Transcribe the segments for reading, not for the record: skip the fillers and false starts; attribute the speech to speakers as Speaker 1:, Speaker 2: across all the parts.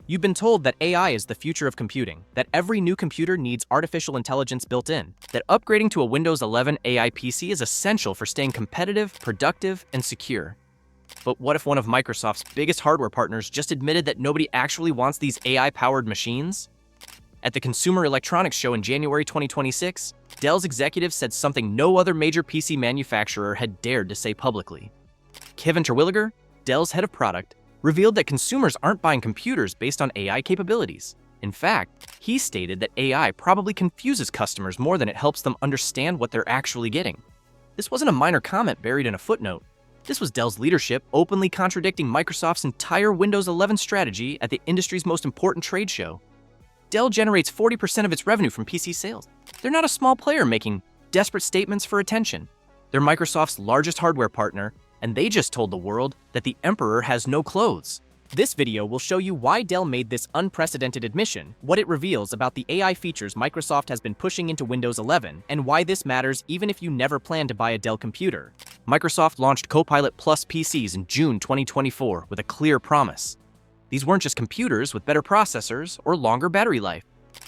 Speaker 1: You've been told that AI is the future of computing, that every new computer needs artificial intelligence built in, that upgrading to a Windows 11 AI PC is essential for staying competitive, productive, and secure. But what if one of Microsoft's biggest hardware partners just admitted that nobody actually wants these AI-powered machines? At the Consumer Electronics Show in January 2026, Dell's executives said something no other major PC manufacturer had dared to say publicly. Kevin Terwilliger, Dell's head of product, revealed that consumers aren't buying computers based on AI capabilities. In fact, he stated that AI probably confuses customers more than it helps them understand what they're actually getting. This wasn't a minor comment buried in a footnote. This was Dell's leadership openly contradicting Microsoft's entire Windows 11 strategy at the industry's most important trade show. Dell generates 40% of its revenue from PC sales. They're not a small player making desperate statements for attention. They're Microsoft's largest hardware partner, and they just told the world that the emperor has no clothes. This video will show you why Dell made this unprecedented admission, what it reveals about the AI features Microsoft has been pushing into Windows 11, and why this matters even if you never plan to buy a Dell computer. Microsoft launched Copilot Plus PCs in June 2024 with a clear promise. These weren't just computers with better processors or longer battery life.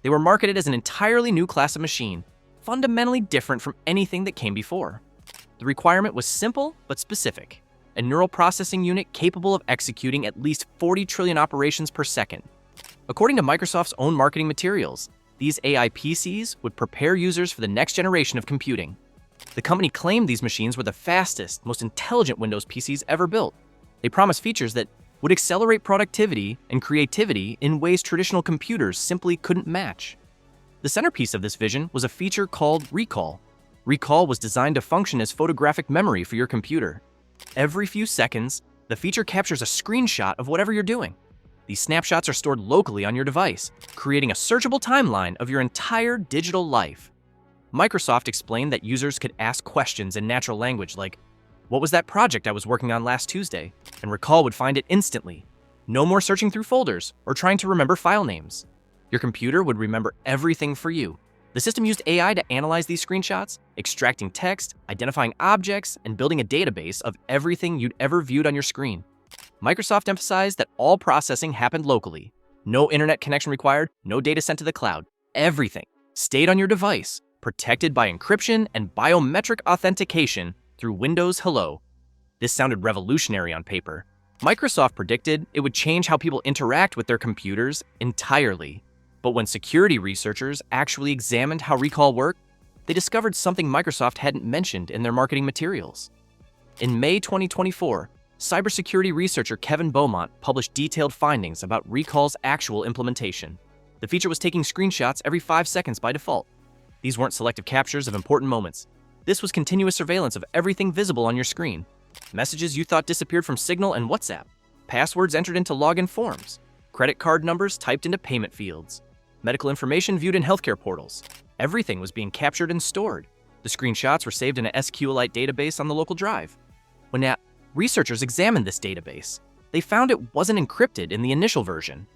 Speaker 1: They were marketed as an entirely new class of machine, fundamentally different from anything that came before. The requirement was simple but specific: a neural processing unit capable of executing at least 40 trillion operations per second. According to Microsoft's own marketing materials, these AI PCs would prepare users for the next generation of computing. The company claimed these machines were the fastest, most intelligent Windows PCs ever built. They promised features that would accelerate productivity and creativity in ways traditional computers simply couldn't match. The centerpiece of this vision was a feature called Recall. Recall was designed to function as photographic memory for your computer. Every few seconds, the feature captures a screenshot of whatever you're doing. These snapshots are stored locally on your device, creating a searchable timeline of your entire digital life. Microsoft explained that users could ask questions in natural language like, "What was that project I was working on last Tuesday?" and Recall would find it instantly. No more searching through folders or trying to remember file names. Your computer would remember everything for you. The system used AI to analyze these screenshots, extracting text, identifying objects, and building a database of everything you'd ever viewed on your screen. Microsoft emphasized that all processing happened locally. No internet connection required, no data sent to the cloud. Everything stayed on your device, protected by encryption and biometric authentication through Windows Hello. This sounded revolutionary on paper. Microsoft predicted it would change how people interact with their computers entirely. But when security researchers actually examined how Recall worked, they discovered something Microsoft hadn't mentioned in their marketing materials. In May 2024, cybersecurity researcher Kevin Beaumont published detailed findings about Recall's actual implementation. The feature was taking screenshots every 5 seconds by default. These weren't selective captures of important moments. This was continuous surveillance of everything visible on your screen. Messages you thought disappeared from Signal and WhatsApp, passwords entered into login forms, credit card numbers typed into payment fields, medical information viewed in healthcare portals. Everything was being captured and stored. The screenshots were saved in a SQLite database on the local drive. When researchers examined this database, they found it wasn't encrypted in the initial version.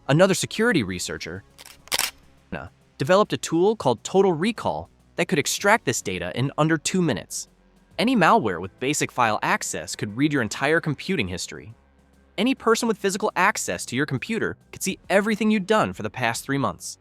Speaker 1: Another security researcher developed a tool called Total Recall that could extract this data in under 2 minutes. Any malware with basic file access could read your entire computing history. Any person with physical access to your computer could see everything you'd done for the past 3 months.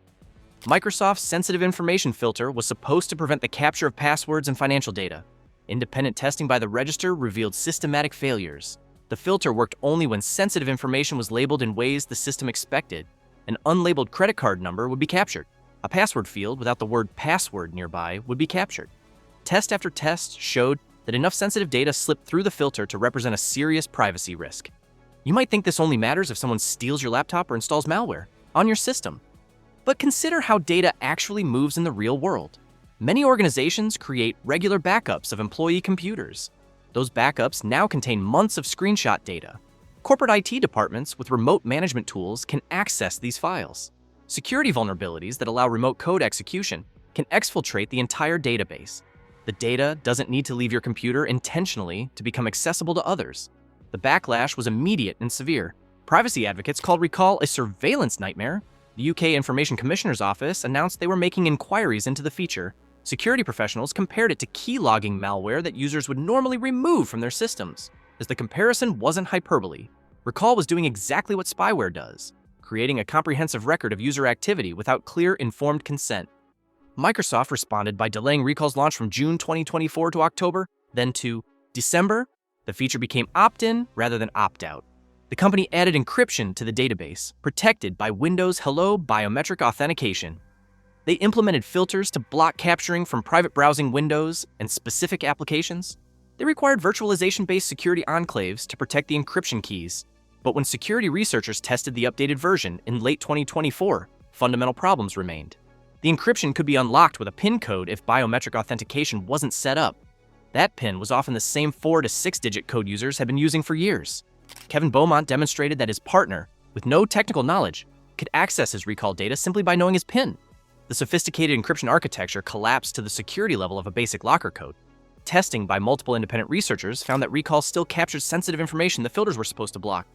Speaker 1: Microsoft's sensitive information filter was supposed to prevent the capture of passwords and financial data. Independent testing by the Register revealed systematic failures. The filter worked only when sensitive information was labeled in ways the system expected. An unlabeled credit card number would be captured. A password field without the word password nearby would be captured. Test after test showed that enough sensitive data slipped through the filter to represent a serious privacy risk. You might think this only matters if someone steals your laptop or installs malware on your system. But consider how data actually moves in the real world. Many organizations create regular backups of employee computers. Those backups now contain months of screenshot data. Corporate IT departments with remote management tools can access these files. Security vulnerabilities that allow remote code execution can exfiltrate the entire database. The data doesn't need to leave your computer intentionally to become accessible to others. The backlash was immediate and severe. Privacy advocates called Recall a surveillance nightmare. The UK Information Commissioner's Office announced they were making inquiries into the feature. Security professionals compared it to key-logging malware that users would normally remove from their systems. As the comparison wasn't hyperbole, Recall was doing exactly what spyware does, creating a comprehensive record of user activity without clear, informed consent. Microsoft responded by delaying Recall's launch from June 2024 to October, then to December. The feature became opt-in rather than opt-out. The company added encryption to the database, protected by Windows Hello biometric authentication. They implemented filters to block capturing from private browsing windows and specific applications. They required virtualization-based security enclaves to protect the encryption keys. But when security researchers tested the updated version in late 2024, fundamental problems remained. The encryption could be unlocked with a PIN code if biometric authentication wasn't set up. That PIN was often the same 4 to 6-digit code users had been using for years. Kevin Beaumont demonstrated that his partner, with no technical knowledge, could access his Recall data simply by knowing his PIN. The sophisticated encryption architecture collapsed to the security level of a basic locker code. Testing by multiple independent researchers found that Recall still captured sensitive information the filters were supposed to block.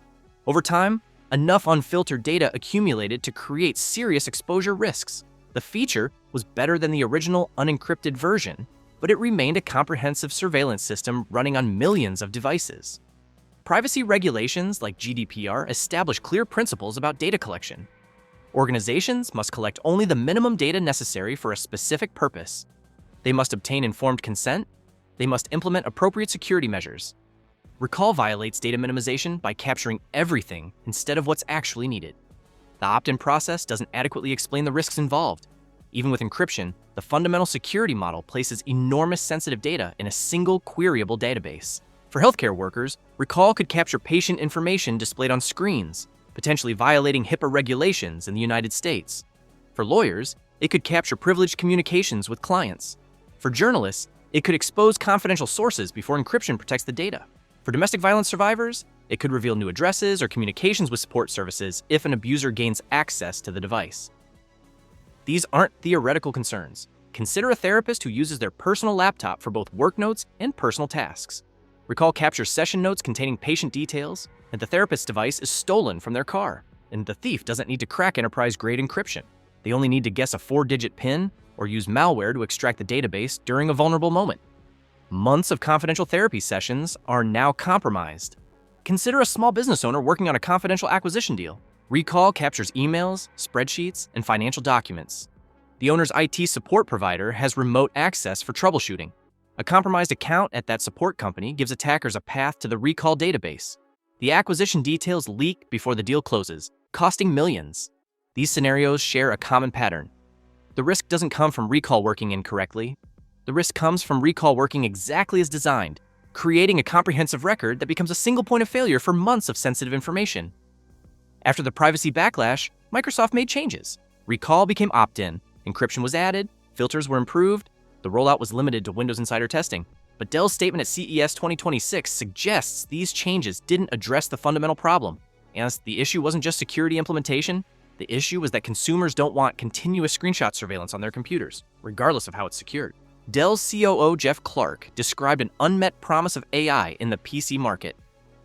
Speaker 1: Over time, enough unfiltered data accumulated to create serious exposure risks. The feature was better than the original unencrypted version, but it remained a comprehensive surveillance system running on millions of devices. Privacy regulations like GDPR establish clear principles about data collection. Organizations must collect only the minimum data necessary for a specific purpose. They must obtain informed consent. They must implement appropriate security measures. Recall violates data minimization by capturing everything instead of what's actually needed. The opt-in process doesn't adequately explain the risks involved. Even with encryption, the fundamental security model places enormous sensitive data in a single queryable database. For healthcare workers, Recall could capture patient information displayed on screens, potentially violating HIPAA regulations in the United States. For lawyers, it could capture privileged communications with clients. For journalists, it could expose confidential sources before encryption protects the data. For domestic violence survivors, it could reveal new addresses or communications with support services if an abuser gains access to the device. These aren't theoretical concerns. Consider a therapist who uses their personal laptop for both work notes and personal tasks. Recall captures session notes containing patient details, and the therapist's device is stolen from their car, and the thief doesn't need to crack enterprise-grade encryption. They only need to guess a 4-digit PIN or use malware to extract the database during a vulnerable moment. Months of confidential therapy sessions are now compromised. Consider a small business owner working on a confidential acquisition deal. Recall captures emails, spreadsheets, and financial documents. The owner's IT support provider has remote access for troubleshooting. A compromised account at that support company gives attackers a path to the Recall database. The acquisition details leak before the deal closes, costing millions. These scenarios share a common pattern. The risk doesn't come from Recall working incorrectly. The risk comes from Recall working exactly as designed, creating a comprehensive record that becomes a single point of failure for months of sensitive information. After the privacy backlash, Microsoft made changes. Recall became opt-in, encryption was added, filters were improved, the rollout was limited to Windows Insider testing. But Dell's statement at CES 2026 suggests these changes didn't address the fundamental problem. And the issue wasn't just security implementation. The issue was that consumers don't want continuous screenshot surveillance on their computers, regardless of how it's secured. Dell's COO Jeff Clarke described an unmet promise of AI in the PC market.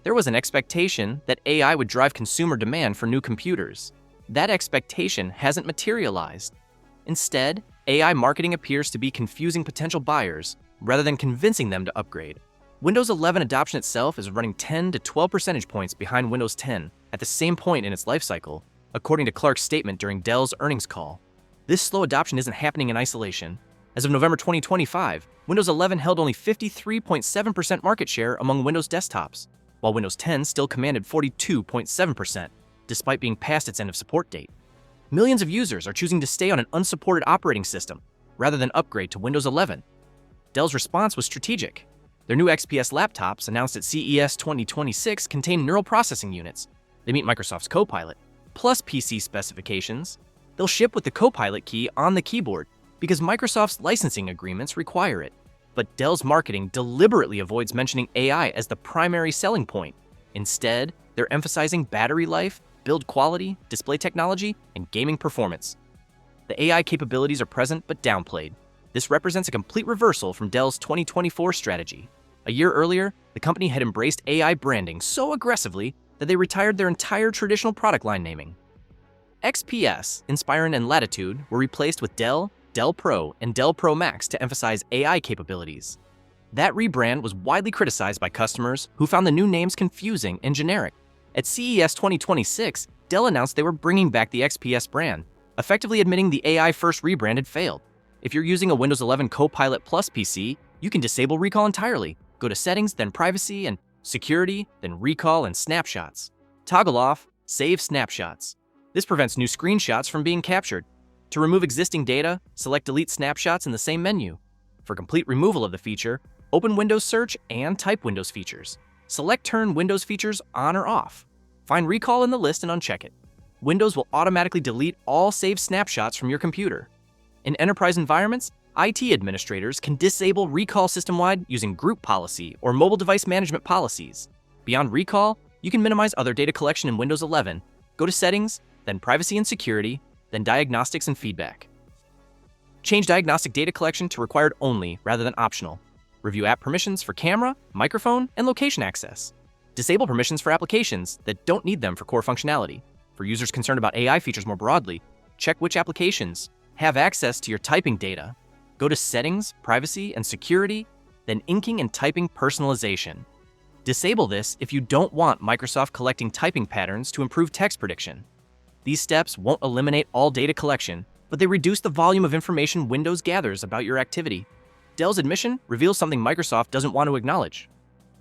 Speaker 1: There was an expectation that AI would drive consumer demand for new computers. That expectation hasn't materialized. Instead, AI marketing appears to be confusing potential buyers rather than convincing them to upgrade. Windows 11 adoption itself is running 10 to 12 percentage points behind Windows 10 at the same point in its lifecycle, according to Clarke's statement during Dell's earnings call. This slow adoption isn't happening in isolation. As of November 2025, Windows 11 held only 53.7% market share among Windows desktops, while Windows 10 still commanded 42.7%, despite being past its end of support date. Millions of users are choosing to stay on an unsupported operating system rather than upgrade to Windows 11. Dell's response was strategic. Their new XPS laptops, announced at CES 2026, contain neural processing units. They meet Microsoft's Copilot, plus PC specifications. They'll ship with the Copilot key on the keyboard because Microsoft's licensing agreements require it. But Dell's marketing deliberately avoids mentioning AI as the primary selling point. Instead, they're emphasizing battery life, build quality, display technology, and gaming performance. The AI capabilities are present but downplayed. This represents a complete reversal from Dell's 2024 strategy. A year earlier, the company had embraced AI branding so aggressively that they retired their entire traditional product line naming. XPS, Inspiron, and Latitude were replaced with Dell, Dell Pro, and Dell Pro Max to emphasize AI capabilities. That rebrand was widely criticized by customers who found the new names confusing and generic. At CES 2026, Dell announced they were bringing back the XPS brand, effectively admitting the AI-first rebrand had failed. If you're using a Windows 11 Copilot Plus PC, you can disable recall entirely. Go to Settings, then Privacy and Security, then Recall and Snapshots. Toggle off Save Snapshots. This prevents new screenshots from being captured. To remove existing data, select Delete Snapshots in the same menu. For complete removal of the feature, open Windows Search and type Windows Features. Select Turn Windows Features on or off. Find Recall in the list and uncheck it. Windows will automatically delete all saved snapshots from your computer. In enterprise environments, IT administrators can disable Recall system-wide using Group Policy or Mobile Device Management policies. Beyond Recall, you can minimize other data collection in Windows 11. Go to Settings, then Privacy and Security, then Diagnostics and Feedback. Change diagnostic data collection to required only rather than optional. Review app permissions for camera, microphone, and location access. Disable permissions for applications that don't need them for core functionality. For users concerned about AI features more broadly, check which applications have access to your typing data. Go to Settings, Privacy, and Security, then Inking and Typing Personalization. Disable this if you don't want Microsoft collecting typing patterns to improve text prediction. These steps won't eliminate all data collection, but they reduce the volume of information Windows gathers about your activity. Dell's admission reveals something Microsoft doesn't want to acknowledge.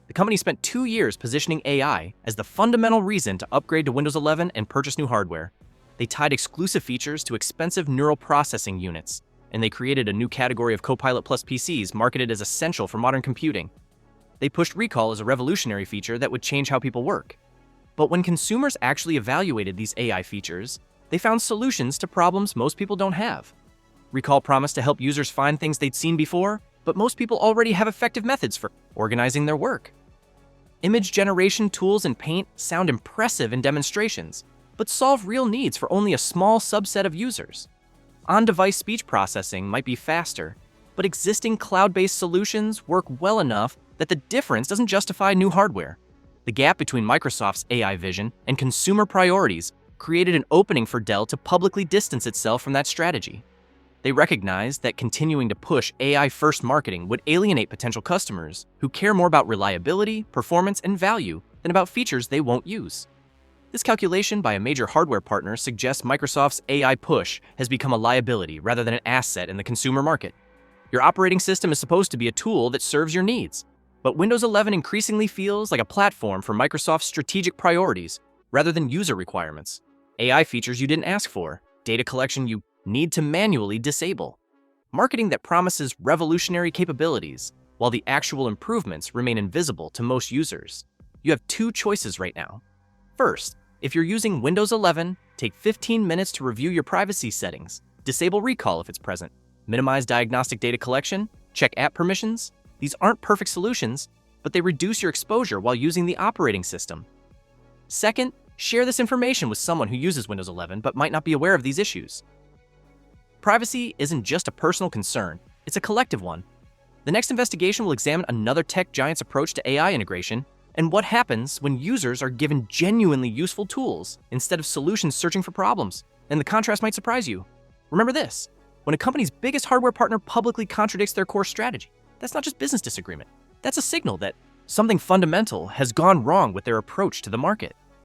Speaker 1: The company spent 2 years positioning AI as the fundamental reason to upgrade to Windows 11 and purchase new hardware. They tied exclusive features to expensive neural processing units, and they created a new category of Copilot Plus PCs marketed as essential for modern computing. They pushed Recall as a revolutionary feature that would change how people work. But when consumers actually evaluated these AI features, they found solutions to problems most people don't have. Recall promised to help users find things they'd seen before, but most people already have effective methods for organizing their work. Image generation tools and Paint sound impressive in demonstrations, but solve real needs for only a small subset of users. On-device speech processing might be faster, but existing cloud-based solutions work well enough that the difference doesn't justify new hardware. The gap between Microsoft's AI vision and consumer priorities created an opening for Dell to publicly distance itself from that strategy. They recognized that continuing to push AI-first marketing would alienate potential customers who care more about reliability, performance, and value than about features they won't use. This calculation by a major hardware partner suggests Microsoft's AI push has become a liability rather than an asset in the consumer market. Your operating system is supposed to be a tool that serves your needs, but Windows 11 increasingly feels like a platform for Microsoft's strategic priorities rather than user requirements. AI features you didn't ask for, data collection you need to manually disable. Marketing that promises revolutionary capabilities, while the actual improvements remain invisible to most users. You have 2 choices right now. First, if you're using Windows 11, take 15 minutes to review your privacy settings, disable Recall if it's present, minimize diagnostic data collection, check app permissions. These aren't perfect solutions, but they reduce your exposure while using the operating system. Second, share this information with someone who uses Windows 11 but might not be aware of these issues. Privacy isn't just a personal concern, it's a collective one. The next investigation will examine another tech giant's approach to AI integration and what happens when users are given genuinely useful tools instead of solutions searching for problems. And the contrast might surprise you. Remember this, when a company's biggest hardware partner publicly contradicts their core strategy, that's not just business disagreement. That's a signal that something fundamental has gone wrong with their approach to the market.